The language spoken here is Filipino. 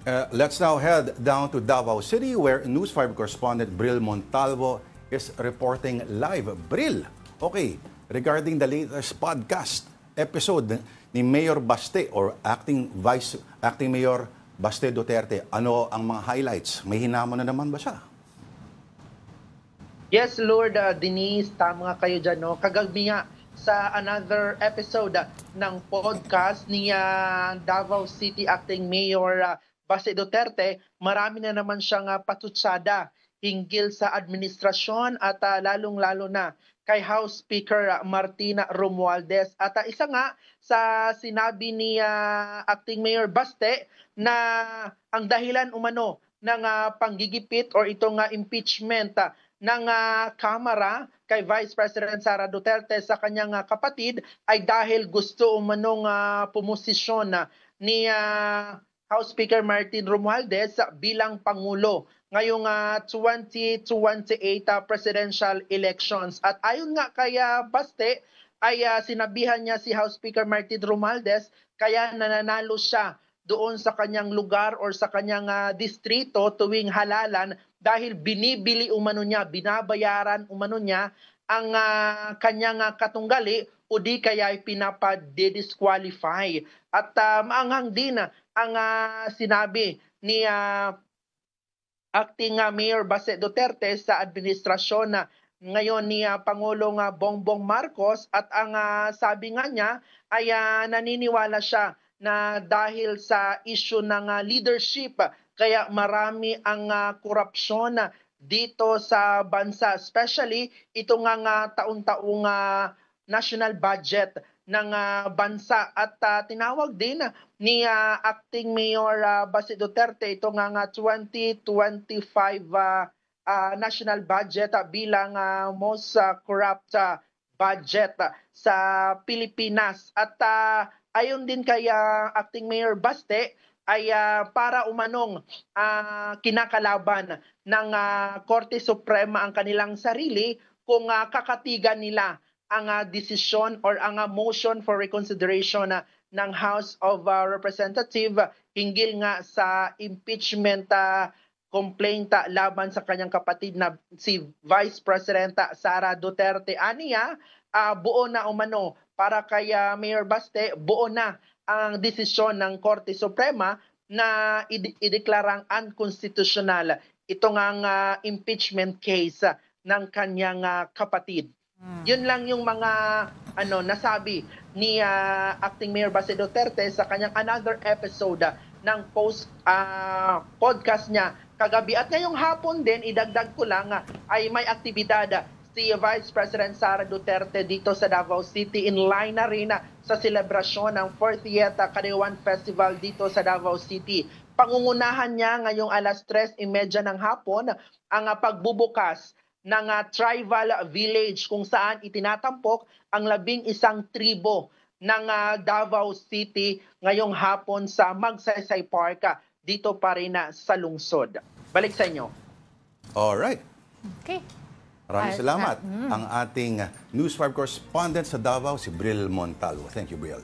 Let's now head down to Davao City where News 5 correspondent Bril Montalvo is reporting live. Bril, okay, regarding the latest podcast episode ni Mayor Baste or Acting Mayor Baste Duterte, ano ang mga highlights? May hinamon na naman ba siya? Yes, Lord Denise, tama kayo dyan. No? Kagabi nga sa another episode ng podcast ni Davao City Acting Mayor Baste Duterte, marami na naman siyang patutsada hinggil sa administrasyon at lalong-lalo na kay House Speaker Martina Romualdez. At isa nga sa sinabi ni Acting Mayor Baste na ang dahilan umano ng panggigipit or itong impeachment ng Kamara kay Vice President Sara Duterte sa kanyang kapatid ay dahil gusto umanong pumosisyon ni House Speaker Martin Romualdez bilang Pangulo ngayong 2028 presidential elections. At ayon nga kay Baste ay sinabihan niya si House Speaker Martin Romualdez kaya nananalo siya doon sa kanyang lugar or sa kanyang distrito tuwing halalan dahil binibili umano niya, binabayaran umano niya ang kanyang katunggali o di kaya ay pinapa-disqualify. At maanghang din ang sinabi ni Acting Mayor Baste Duterte sa administrasyon ngayon ni Pangulong Bongbong Marcos at ang sabi nga niya ay naniniwala siya na dahil sa issue ng leadership kaya marami ang korupsyon dito sa bansa, especially ito nga taon-taong national budget ng bansa. At tinawag din ni Acting Mayor Baste Duterte ito nga 2025 national budget bilang most corrupt budget sa Pilipinas. At ayon din kay Acting Mayor Baste ay para umanong kinakalaban ng Korte Suprema ang kanilang sarili kung kakatigan nila ang desisyon or ang motion for reconsideration ng House of Representatives hinggil nga sa impeachment complaint laban sa kanyang kapatid na si Vice President Sara Duterte. Aniya, buo na umano para kay Mayor Baste, buo na ang desisyon ng Korte Suprema na ideklarang unconstitutional itong ang impeachment case ng kanyang kapatid. Yun lang yung mga nasabi ni Acting Mayor Baste Duterte sa kanyang another episode ng podcast niya kagabi. At ngayong hapon din, idagdag ko lang, ay may aktibidad si Vice President Sara Duterte dito sa Davao City in line na rin sa selebrasyon ng 40th Kadiwan Festival dito sa Davao City. Pangungunahan niya ngayong alas 3:30 ng hapon ang pagbubukas ng tribal village kung saan itinatampok ang 11 tribo ng Davao City ngayong hapon sa Magsaysay Park dito pa rin sa lungsod. Balik sa inyo. Alright. Okay. Maraming salamat. Ang ating News 5 correspondent sa Davao, si Bril Montalvo. Thank you, Bril.